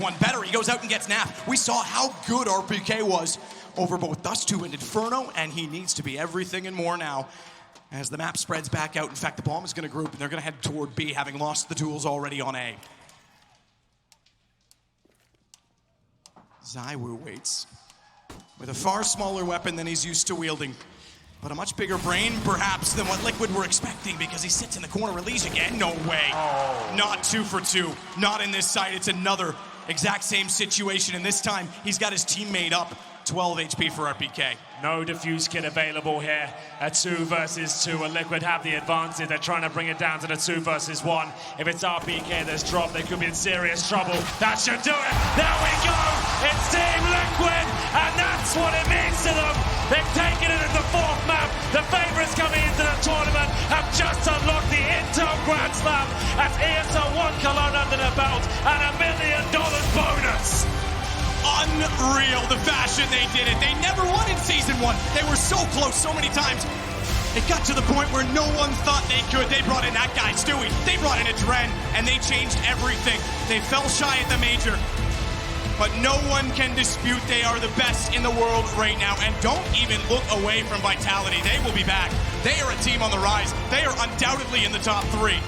One better, he goes out and gets napped. We saw how good our PK was over both Dust 2 and Inferno, and he needs to be everything and more now as the map spreads back out. In fact, the bomb is going to group, and they're going to head toward B, having lost the duels already on A. Zaiwu waits with a far smaller weapon than he's used to wielding, but a much bigger brain, perhaps, than what Liquid were expecting, because he sits in the corner. Release again? No way. Oh. Not 2 for 2. Not in this side. It's another exact same situation, and this time he's got his teammate up. 12 HP for RPK. No defuse kit available here. A 2 versus 2. A Liquid have the advantage. They're trying to bring it down to the 2 versus 1. If it's RPK that's dropped, they could be in serious trouble. That should do it. There we go. It's Team Liquid, and that's what it means to them. They've taken it in the 4th map. The favorites coming into the tournament have just unlocked the Intel Grand Slam as ESL 1 Cologne under their belt and $1 million bonus. Unreal, the fashion they did it. They never won in Season 1. They were so close so many times. It got to the point where no one thought they could. They brought in that guy, Stewie. They brought in a Dren, and they changed everything. They fell shy at the major. But no one can dispute they are the best in the world right now. And don't even look away from Vitality. They will be back. They are a team on the rise. They are undoubtedly in the top 3.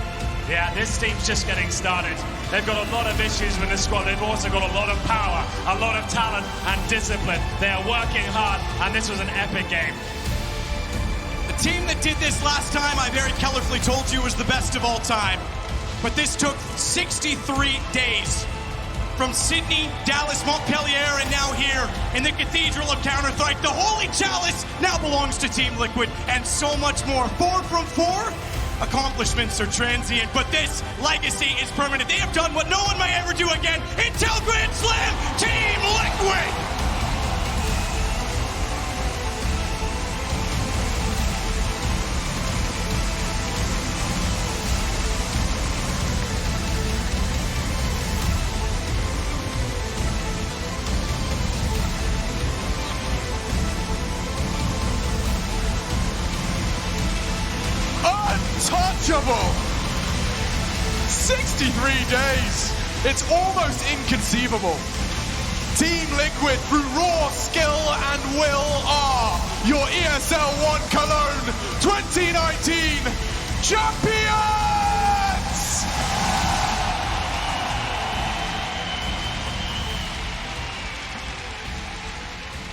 Yeah, this team's just getting started. They've got a lot of issues with the squad. They've also got a lot of power, a lot of talent and discipline. They are working hard, and this was an epic game. The team that did this last time, I very colorfully told you, was the best of all time. But this took 63 days. From Sydney, Dallas, Montpellier, and now here in the Cathedral of Counter-Strike. The Holy Chalice now belongs to Team Liquid, and so much more. 4 from 4. Accomplishments are transient, but this legacy is permanent. They have done what no one may ever do again. Intel Grand Slam, Team Liquid! Untouchable! 63 days! It's almost inconceivable. Team Liquid, through raw skill and will, are your ESL 1 Cologne 2019 champions!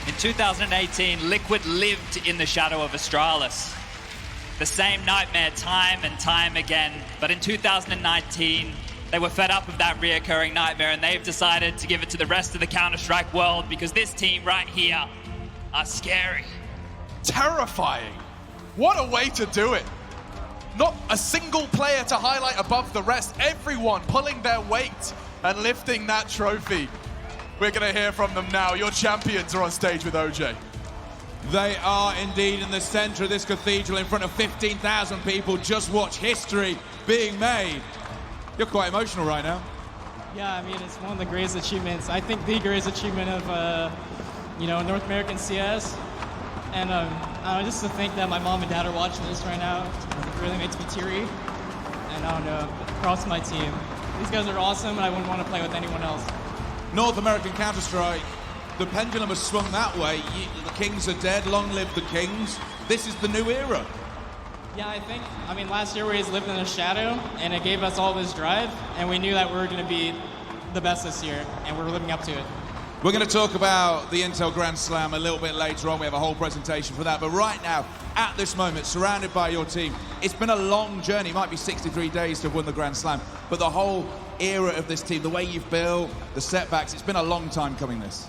In 2018, Liquid lived in the shadow of Astralis. The same nightmare time and time again, but in 2019, they were fed up of that reoccurring nightmare, and they've decided to give it to the rest of the Counter-Strike world, because this team right here are scary. Terrifying. What a way to do it. Not a single player to highlight above the rest, everyone pulling their weight and lifting that trophy. We're gonna hear from them now. Your champions are on stage with OJ. They are indeed in the center of this cathedral in front of 15,000 people. Just watch history being made. You're quite emotional right now. Yeah, I mean, it's one of the greatest achievements. I think the greatest achievement of, North American CS. And just to think that my mom and dad are watching this right now, it really makes me teary. And I don't know, props to my team. These guys are awesome, and I wouldn't want to play with anyone else. North American Counter-Strike, the pendulum has swung that way. The Kings are dead, long live the Kings. This is the new era. Yeah, last year we just lived in the shadow, and it gave us all this drive, and we knew that we were going to be the best this year, and we're living up to it. We're going to talk about the Intel Grand Slam a little bit later on. We have a whole presentation for that. But right now, at this moment, surrounded by your team, it's been a long journey. It might be 63 days to have won the Grand Slam, but the whole era of this team, the way you've built, the setbacks, it's been a long time coming, this.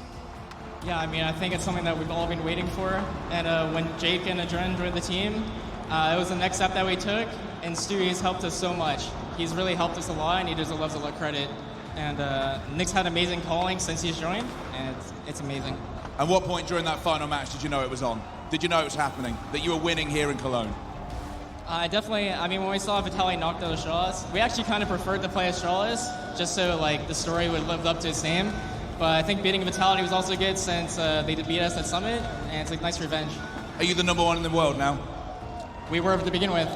Yeah, I think it's something that we've all been waiting for. And when Jake and Adren joined the team, it was the next step that we took. And Stewie's helped us so much. He's really helped us a lot, and he deserves a lot of credit. And Nick's had amazing calling since he's joined, and it's amazing. At what point during that final match did you know it was on? Did you know it was happening, that you were winning here in Cologne? Definitely, when we saw Vitaly knocked out Astralis, we actually kind of preferred to play Astralis, just so the story would live up to its name. But I think beating Vitality was also good since they did beat us at Summit, and it's a nice revenge. Are you the #1 in the world now? We were to begin with.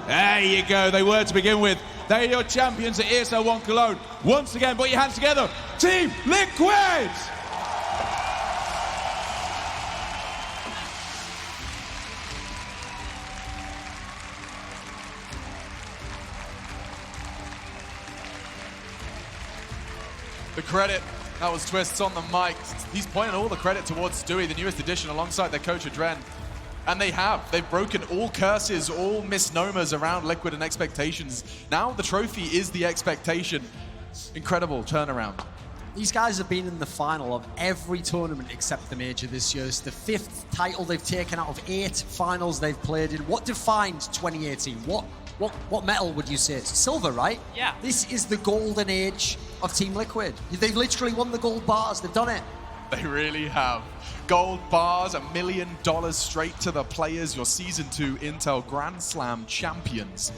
There you go, they were to begin with. They are your champions at ESL 1 Cologne. Once again, put your hands together. Team Liquid! The credit, that was Twists on the mic. He's pointing all the credit towards Stewie, the newest addition, alongside their coach Adren. And they have. They've broken all curses, all misnomers around Liquid and expectations. Now the trophy is the expectation. Incredible turnaround. These guys have been in the final of every tournament except the major this year. It's the 5th title they've taken out of 8 finals they've played in. What defined 2018? What medal would you say? It's silver, right? Yeah. This is the golden age of Team Liquid. They've literally won the gold bars. They've done it. They really have. Gold bars, $1 million straight to the players. Your Season 2 Intel Grand Slam champions.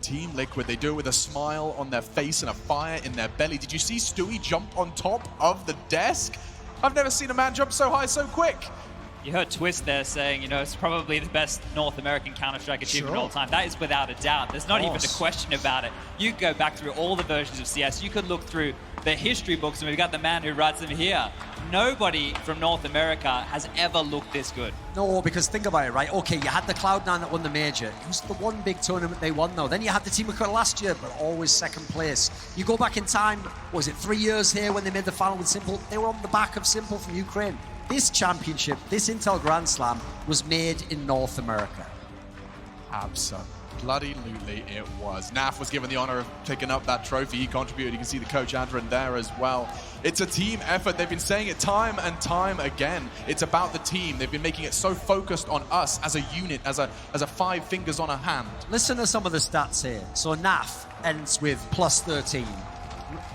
Team Liquid, they do it with a smile on their face and a fire in their belly. Did you see Stewie jump on top of the desk? I've never seen a man jump so high so quick. You heard Twist there saying, you know, it's probably the best North American Counter-Strike achievement of all time. That is without a doubt. There's not even a question about it. You go back through all the versions of CS. You could look through the history books, and we've got the man who writes them here. Nobody from North America has ever looked this good. No, because think about it, right? Okay, you had the Cloud9 that won the major. It was the one big tournament they won, though. Then you had the Team Liquid last year, but always second place. You go back in time, what was it 3 years here when they made the final with Simple? They were on the back of Simple from Ukraine. This championship, this Intel Grand Slam, was made in North America. Absolutely it was. Naf was given the honor of picking up that trophy. He contributed. You can see the coach Adren there as well. It's a team effort. They've been saying it time and time again. It's about the team. They've been making it so focused on us as a unit, as a 5 fingers on a hand. Listen to some of the stats here. So Naf ends with +13.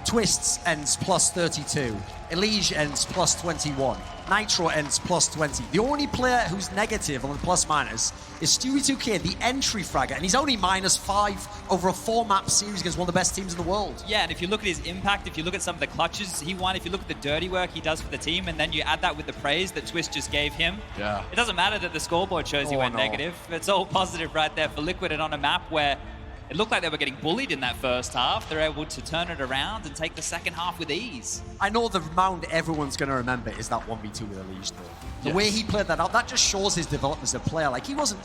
Twists ends +32. Elige ends +21. Nitro ends +20. The only player who's negative on the plus-minus is Stewie2K, the entry fragger, and he's only -5 over a 4-map series against one of the best teams in the world. Yeah, and if you look at his impact, if you look at some of the clutches he won, if you look at the dirty work he does for the team, and then you add that with the praise that Twist just gave him, it doesn't matter that the scoreboard shows you went negative. It's all positive right there for Liquid, and on a map where it looked like they were getting bullied in that first half. They're able to turn it around and take the second half with ease. I know the round everyone's going to remember is that 1v2 with Elige, though. The way he played that out, that just shows his development as a player. Like, he wasn't